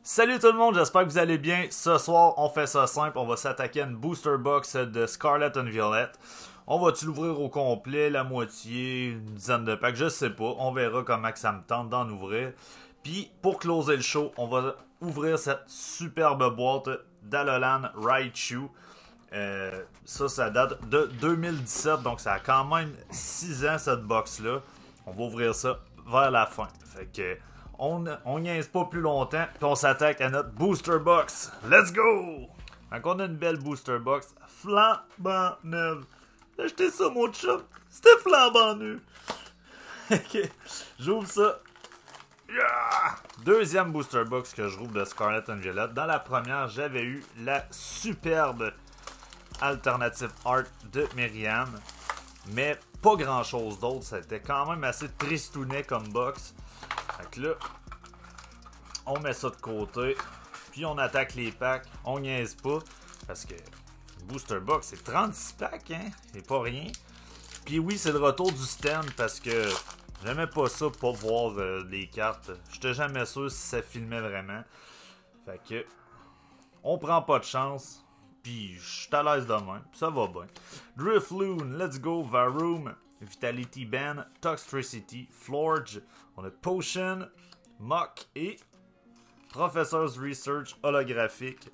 Salut tout le monde, j'espère que vous allez bien. Ce soir, on fait ça simple, on va s'attaquer à une booster box de Scarlet and Violet. On va-tu l'ouvrir au complet, la moitié, une dizaine de packs, je sais pas. On verra comment que ça me tente d'en ouvrir. Puis, pour closer le show, on va ouvrir cette superbe boîte d'Alolan Raichu. Ça date de 2017, donc ça a quand même 6 ans cette box-là. On va ouvrir ça vers la fin. Fait que... On niaise pas plus longtemps, puis on s'attaque à notre booster box. Let's go! Donc on a une belle booster box flambant neuve. J'ai acheté ça, mon chum. C'était flambant neuf. Ok, j'ouvre ça. Yeah! Deuxième booster box que je rouvre de Scarlet and Violet. Dans la première, j'avais eu la superbe Alternative Art de Miriam. Mais pas grand chose d'autre. C'était quand même assez tristounet comme box. Fait que là, on met ça de côté, puis on attaque les packs, on niaise pas, parce que Booster Box, c'est 36 packs, hein, c'est pas rien. Puis oui, c'est le retour du stand, parce que j'aimais pas ça, pas voir les cartes. J'étais jamais sûr si ça filmait vraiment. Fait que, on prend pas de chance, puis je suis à l'aise de même, ça va bien. Drifloon, Let's Go, Varoom, Vitality Band, Toxtricity, Florge, on a Potion, Mock et Professor's Research holographique.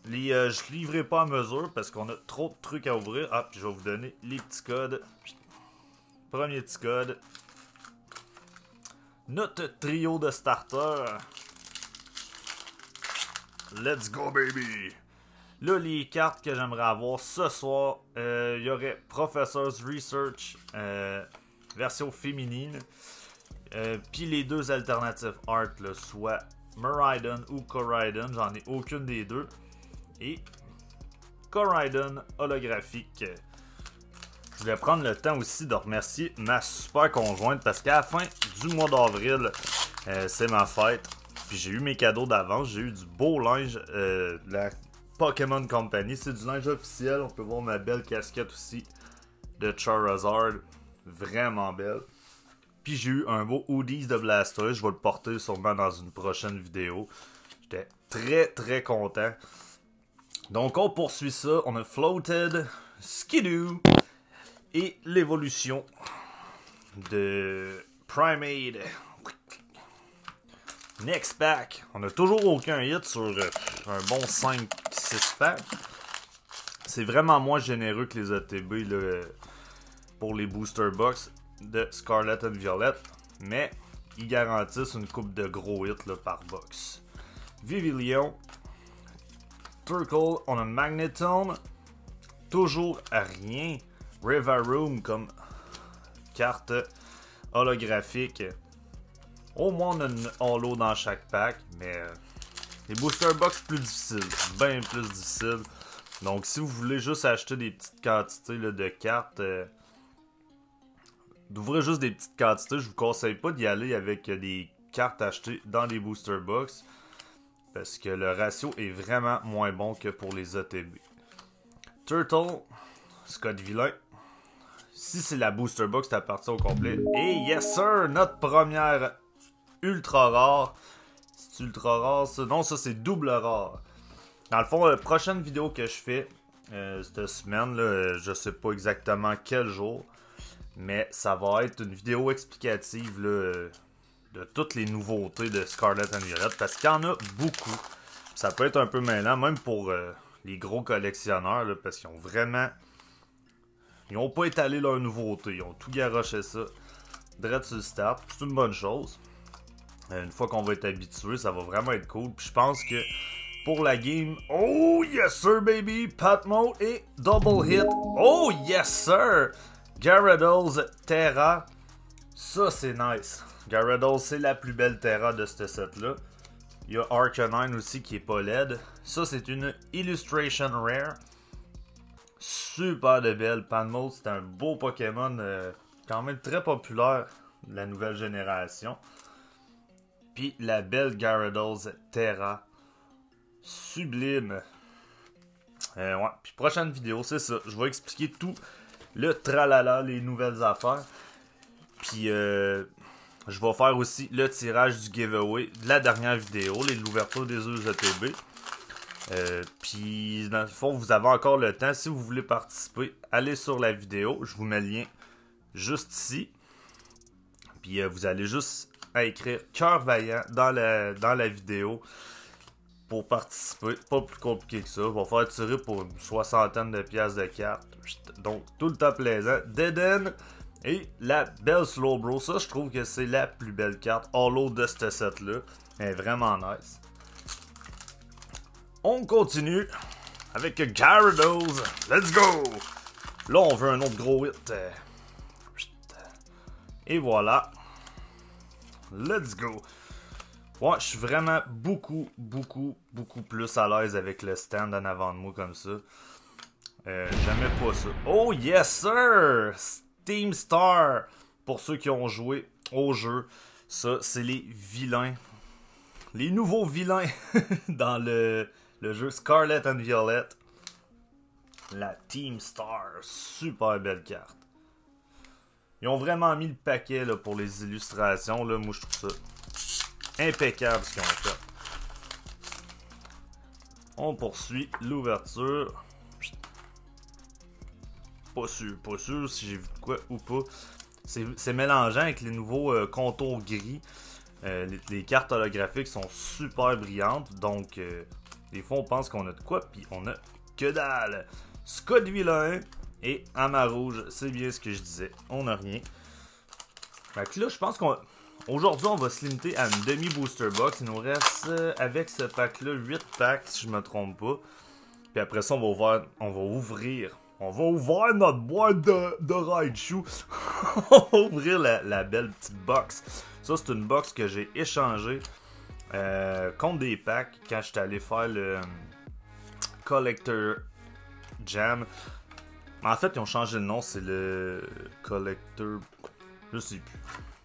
Je livrerai pas à mesure parce qu'on a trop de trucs à ouvrir. Ah, puis je vais vous donner les petits codes. Premier petit code. Notre trio de starters. Let's go, baby! Là, les cartes que j'aimerais avoir ce soir, il y aurait Professor's Research, version féminine. Puis les deux alternatives art, là, soit Miraidon ou Koraidon, j'en ai aucune des deux. Et Koraidon holographique. Je voulais prendre le temps aussi de remercier ma super conjointe parce qu'à la fin du mois d'avril, c'est ma fête. Puis j'ai eu mes cadeaux d'avance, j'ai eu du beau linge de la Pokémon Company. C'est du linge officiel, on peut voir ma belle casquette aussi de Charizard, vraiment belle. Puis j'ai eu un beau hoodies de Blastoise, je vais le porter sûrement dans une prochaine vidéo. J'étais très très content. Donc on poursuit ça, on a Floated, Skidoo et l'évolution de Primeape. Next pack, on a toujours aucun hit sur un bon 5-6 packs. C'est vraiment moins généreux que les ATB là, pour les booster box de Scarlet and Violet, mais ils garantissent une coupe de gros hits là, par box. Vivillon, Turkle, on a Magneton, toujours à rien. Rivaroom comme carte holographique. Au moins on a une holo dans chaque pack, mais les booster box plus difficiles, bien plus difficiles. Donc si vous voulez juste acheter des petites quantités là, de cartes, d'ouvrir juste des petites quantités, je vous conseille pas d'y aller avec des cartes achetées dans les booster box parce que le ratio est vraiment moins bon que pour les ATB. Turtle, Scott Villain. Si c'est la booster box, c'est à partir au complet. Et yes sir, notre première ultra rare. C'est ultra rare ça? Non, ça c'est double rare. Dans le fond, la prochaine vidéo que je fais cette semaine, là, je sais pas exactement quel jour. Mais ça va être une vidéo explicative là, de toutes les nouveautés de Scarlet and Violet. Parce qu'il y en a beaucoup. Ça peut être un peu mêlant, même pour les gros collectionneurs. Là, parce qu'ils ont vraiment... Ils n'ont pas étalé leurs nouveautés. Ils ont tout garoché ça. Direct sur le start. C'est une bonne chose. Une fois qu'on va être habitué, ça va vraiment être cool. Puis je pense que pour la game... Oh yes sir baby! Patmo et Double Hit. Oh yes sir! Gyarados Terra, ça c'est nice. Gyarados c'est la plus belle Terra de ce set là. Il y a Arcanine aussi qui est pas laide. Ça c'est une Illustration Rare. Super de belle. Panmo c'est un beau Pokémon quand même très populaire de la nouvelle génération. Puis la belle Gyarados Terra. Sublime. Ouais. Puis prochaine vidéo c'est ça. Je vais expliquer tout. Le tralala, les nouvelles affaires. Puis je vais faire aussi le tirage du giveaway de la dernière vidéo, l'ouverture des ETB. Puis dans le fond, vous avez encore le temps. Si vous voulez participer, allez sur la vidéo. Je vous mets le lien juste ici. Puis vous allez juste à écrire Cœur Vaillant dans la vidéo pour participer. Pas plus compliqué que ça. On va faire tirer pour une soixantaine de pièces de cartes. Donc tout le temps plaisant. Dead End et la belle Slowbro. Ça, je trouve que c'est la plus belle carte holo de ce set-là. Elle est vraiment nice. On continue avec Gyarados. Let's go! Là, on veut un autre gros hit. Et voilà. Let's go. Ouais, je suis vraiment beaucoup plus à l'aise avec le stand en avant de moi comme ça. J'aimais pas ça. Oh yes sir! Steam Star. Pour ceux qui ont joué au jeu, ça c'est les vilains. Les nouveaux vilains dans le jeu Scarlet and Violet. La Team Star. Super belle carte. Ils ont vraiment mis le paquet là, pour les illustrations. Là. Moi je trouve ça impeccable ce qu'ils ont fait. On poursuit l'ouverture. Pas sûr si j'ai vu de quoi ou pas. C'est mélangeant avec les nouveaux contours gris. Les cartes holographiques sont super brillantes. Donc, des fois, on pense qu'on a de quoi, puis on a que dalle. Scott Villain et Ama Rouge, c'est bien ce que je disais. On n'a rien. Fait que là, je pense qu'aujourd'hui, on va se limiter à une demi-booster box. Il nous reste, avec ce pack-là, 8 packs, si je me trompe pas. Puis après ça, on va ouvrir notre boîte de Raichu. On va ouvrir la belle petite box. Ça, c'est une box que j'ai échangée contre des packs quand j'étais allé faire le Collector Jam. En fait, ils ont changé le nom. C'est le Collector... Je sais plus.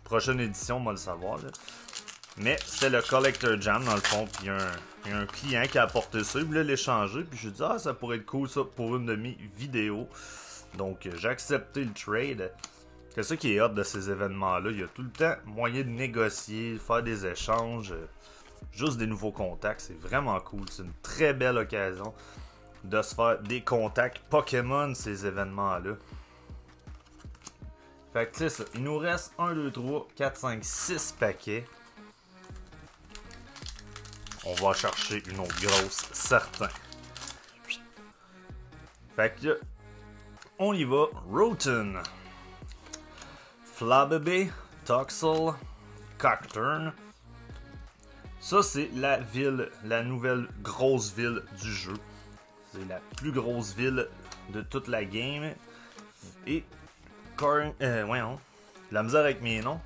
Prochaine édition, on va le savoir. Là. Mais c'est le Collector Jam dans le fond. Puis il y a un client qui a apporté ça. Il voulait l'échanger. Puis je lui ai dit, ah, ça pourrait être cool ça pour une de mes vidéos. Donc j'ai accepté le trade. C'est ça qui est hot de ces événements-là. Il y a tout le temps moyen de négocier, faire des échanges. Juste des nouveaux contacts. C'est vraiment cool. C'est une très belle occasion de se faire des contacts Pokémon, ces événements-là. Fait que c'est ça. Il nous reste 1, 2, 3, 4, 5, 6 paquets. On va chercher une autre grosse, certain. Fait que, on y va. Rotom, Flabébé, Toxel, Cacturne. Ça, c'est la ville, la nouvelle grosse ville du jeu. C'est la plus grosse ville de toute la game. Et, voyons, la misère avec mes noms.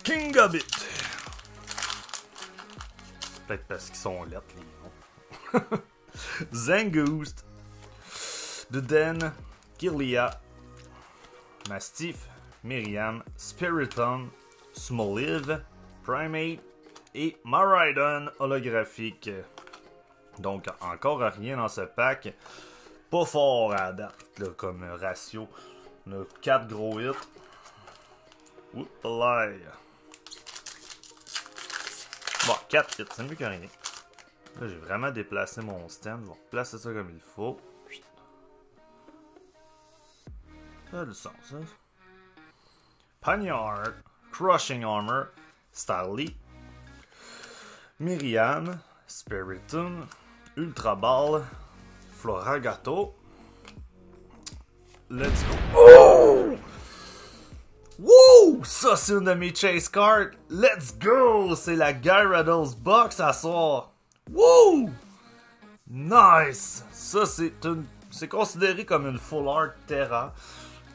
Kingambit. Peut-être parce qu'ils sont lettres, les noms. Zangoose, Duden, Kirlia, Mastiff, Miriam, Spiritomb, Smoliv, Primate et Miraidon holographique. Donc encore rien dans ce pack. Pas fort à date là, comme ratio. On a 4 gros hits. Oups, là. Bon, 4 hits, c'est mieux que rien. Là, j'ai vraiment déplacé mon stand. Je vais replacer ça comme il faut. Ça a du sens, ça. Panyard, Crushing Armor, Starly, Miriam, Spiritomb, Ultra Ball, Floragato. Let's go. Oh! Wouh! Ça, c'est une de mes chase cards. Let's go! C'est la Gyarados box à soir. Wouh! Nice! Ça, c'est considéré comme une full art Terra.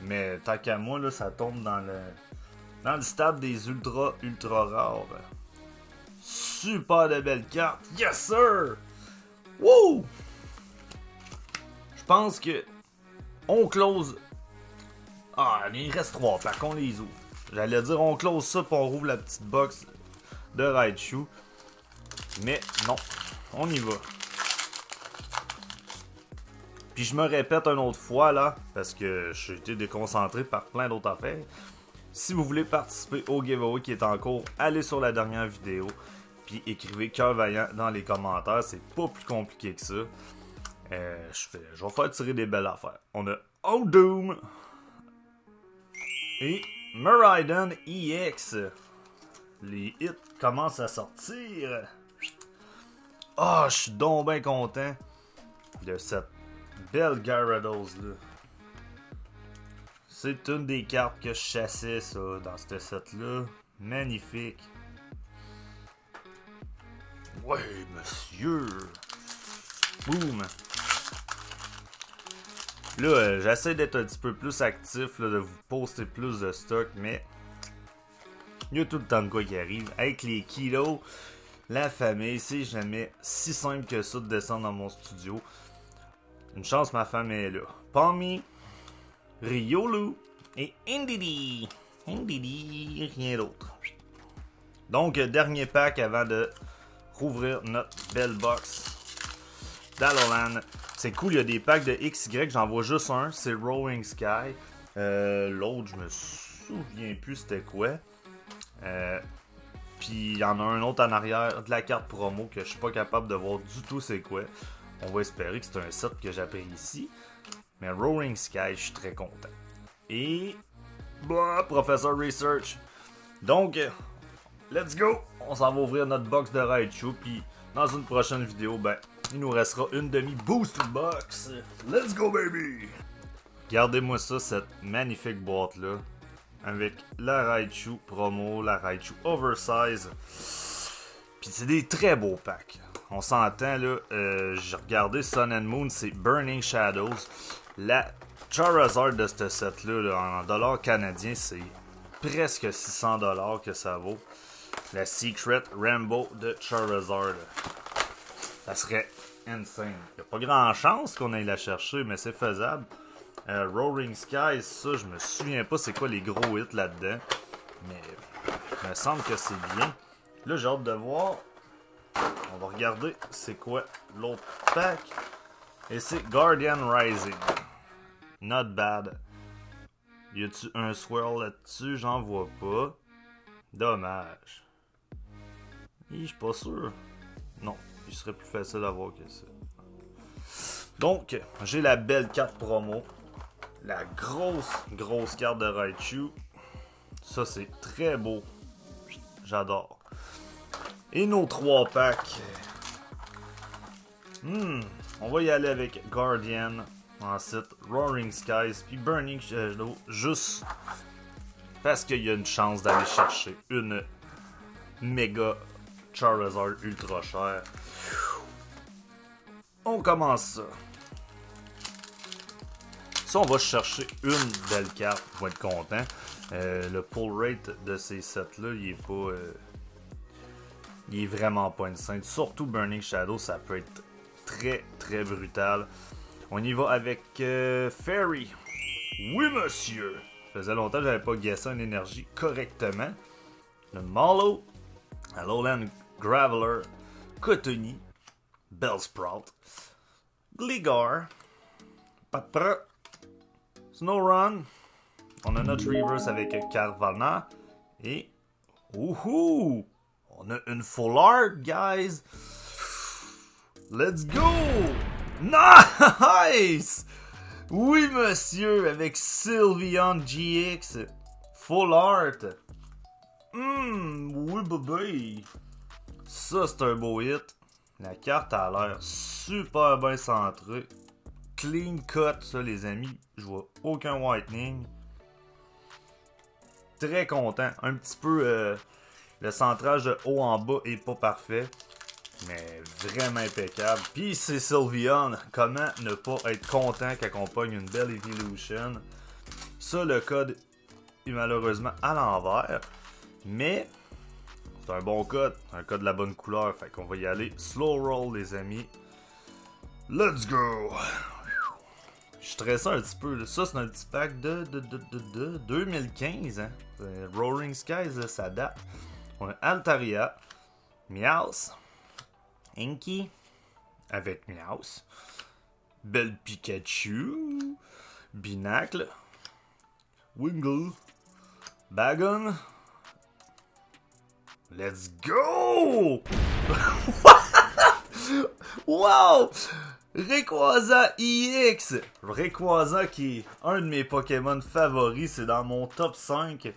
Mais tant qu'à moi, là, ça tombe dans le stade des ultra rares. Super de belles cartes. Yes, sir! Wouh! Je pense que on close. Ah, il reste 3 packs, on les ouvre. J'allais dire on close ça puis on rouvre la petite box de Raichu. Mais non, on y va. Puis je me répète une autre fois là, parce que j'ai été déconcentré par plein d'autres affaires. Si vous voulez participer au giveaway qui est en cours, allez sur la dernière vidéo. Puis écrivez cœur vaillant dans les commentaires. C'est pas plus compliqué que ça. Je vais faire tirer des belles affaires. On a Doom et Miraidon EX. Les hits commencent à sortir. Ah, je suis donc bien content de cette belle Gyarados là. C'est une des cartes que je chassais ça dans ce set là. Magnifique. Ouais, monsieur. Boom. Là, j'essaie d'être un petit peu plus actif, là, de vous poster plus de stock, mais il y a tout le temps de quoi qui arrive. Avec les kilos, la famille, c'est jamais si simple que ça de descendre dans mon studio. Une chance, ma femme est là. Pommy, Riolu et Indeedee. Indeedee, rien d'autre. Donc, dernier pack avant de rouvrir notre belle box d'Alolan. C'est cool, il y a des packs de XY, j'en vois juste un, c'est Rolling Sky. L'autre, je me souviens plus c'était quoi. Puis il y en a un autre en arrière de la carte promo que je suis pas capable de voir du tout c'est quoi. On va espérer que c'est un set que j'apprécie. Mais Rolling Sky, je suis très content. Et Professor Research. Donc, let's go! On s'en va ouvrir notre box de Raichu. Puis dans une prochaine vidéo, il nous restera une demi-booster box. Let's go, baby! Regardez-moi ça, cette magnifique boîte-là. Avec la Raichu promo, la Raichu oversize. Puis c'est des très beaux packs. On s'entend là, j'ai regardé Sun and Moon, c'est Burning Shadows. La Charizard de ce set-là, là, en dollars canadiens, c'est presque 600 $ que ça vaut. La Secret Rainbow de Charizard. Ça serait insane. Il n'y a pas grand chance qu'on aille la chercher, mais c'est faisable. Roaring Skies, ça, je me souviens pas c'est quoi les gros hits là-dedans. Mais il me semble que c'est bien. Là, j'ai hâte de voir. On va regarder c'est quoi l'autre pack. Et c'est Guardian Rising. Not bad. Y a-tu un swirl là-dessus? J'en vois pas. Dommage. Je suis pas sûr. Non, il serait plus facile à voir que ça. Donc, j'ai la belle carte promo. La grosse carte de Raichu. Ça, c'est très beau. J'adore. Et nos 3 packs. On va y aller avec Guardian. Ensuite, Roaring Skies. Puis Burning Shadow. Juste parce qu'il y a une chance d'aller chercher une méga Charizard ultra chère. On commence ça. Ça, on va chercher une belle carte. On va être content. Le pull rate de ces sets-là, il est pas... il est vraiment pas insane. Surtout Burning Shadow, ça peut être très brutal. On y va avec Fairy. Oui, monsieur! Ça faisait longtemps que j'avais pas guessé une énergie correctement. Le Mallow, Alolan Graveler, Cottonee, Bellsprout, Gligar, Patra, Snorunt. On a notre reverse avec Carvanha. Et... Wouhou! On a une full art, guys! Let's go! Nice! Oui, monsieur! Avec Sylveon GX. Full art. Oui, bébé. Ça, c'est un beau hit. La carte a l'air super bien centrée. Clean cut, ça, les amis. Je vois aucun whitening. Très content. Un petit peu... le centrage de haut en bas est pas parfait. Mais vraiment impeccable. Puis c'est Sylveon. Comment ne pas être content qu'accompagne une belle Evolution. Ça, le code est malheureusement à l'envers. Mais c'est un bon code. Un code de la bonne couleur. Fait qu'on va y aller. Slow roll, les amis. Let's go! Je stressais un petit peu. Ça, c'est un petit pack de 2015. Hein? Roaring Skies, ça date. On a Altaria, Meowth, Inky, avec Meowth, Belle Pikachu, Binacle, Wingle, Bagon. Let's go! Wow! Rayquaza EX! Rayquaza qui est un de mes Pokémon favoris, c'est dans mon top 5.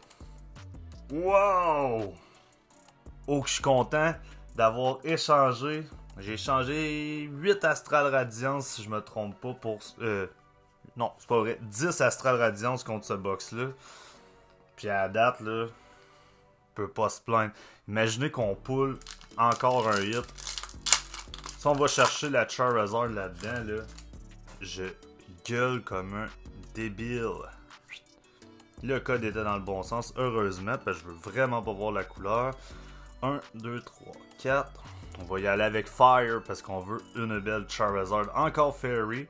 Wow! Oh, que je suis content d'avoir échangé. J'ai échangé 8 Astral Radiance, si je me trompe pas, pour... non, c'est pas vrai. 10 Astral Radiance contre ce box-là. Puis à la date, là, peut pas se plaindre. Imaginez qu'on pull encore un hit. Si on va chercher la Charizard là-dedans, là, je gueule comme un débile. Le code était dans le bon sens, heureusement, parce que je veux vraiment pas voir la couleur. 1, 2, 3, 4. On va y aller avec Fire parce qu'on veut une belle Charizard. Encore Fairy.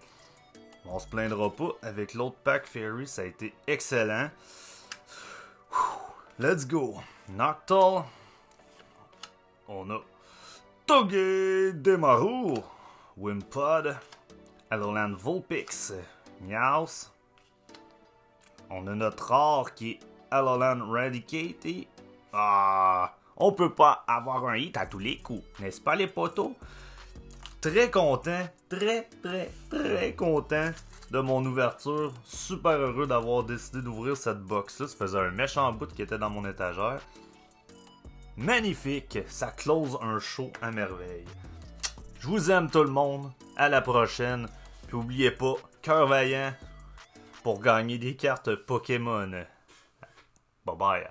On se plaindra pas. Avec l'autre pack Fairy, ça a été excellent. Let's go. Noctowl. On a Togedemaru. Wimpod. Alolan Vulpix. Meowth. On a notre rare qui est Alolan Raticate. Ah, on peut pas avoir un hit à tous les coups, n'est-ce pas les potos? Très content, très content de mon ouverture. Super heureux d'avoir décidé d'ouvrir cette box-là. Ça faisait un méchant bout qui était dans mon étagère. Magnifique, ça close un show à merveille. Je vous aime tout le monde, à la prochaine. Puis oubliez pas, cœur vaillant pour gagner des cartes Pokémon. Bye bye.